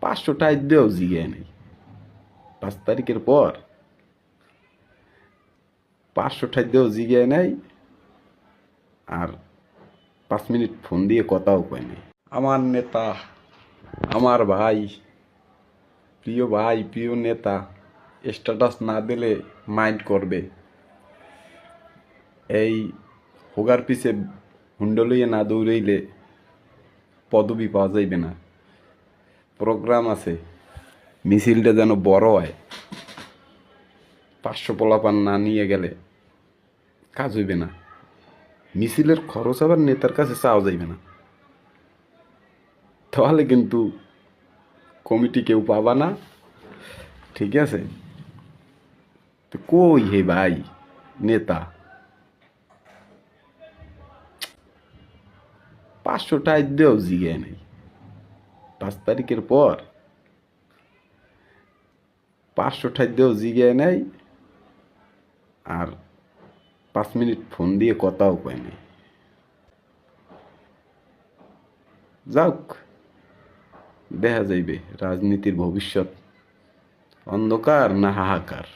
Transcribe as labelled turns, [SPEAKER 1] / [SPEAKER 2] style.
[SPEAKER 1] 500 টাকা দিয়েও জিগে নেই। 5 তারিখের পর 500 টাকা দিয়েও জিগে নেই, আর 5 মিনিট ফোন দিয়ে কথাও কয় নেই। আমার নেতা, আমার ভাই, প্রিয় নেতা স্ট্যাটাস না দিলে মাইন্ড করবে। এই হোগার পিছে হুন্ডো লইয়া না দৌড়াইলে পদবি পাওয়া যাইবে না। প্রোগ্রাম আছে, মিছিলটা যেন বড় হয়। 500 পোলাপান না নিয়ে গেলে কাজ হইবে না। মিছিলের খরচ আবার নেতার কাছে চাওয়া যাইবে না, তাহলে কিন্তু কমিটি কেউ পাবা না। ঠিক আছে? তো কই হে ভাই নেতা? 500 টাকা দিয়েও জিগে নেই। 5 তারিখের পর 500 টাকা দিয়েও জিগে নেই, আর 5 মিনিট ফোন দিয়ে কথাও কয় নেই। যাক, দেখা যাইবে রাজনীতির ভবিষ্যৎ অন্ধকার না হাহাকার।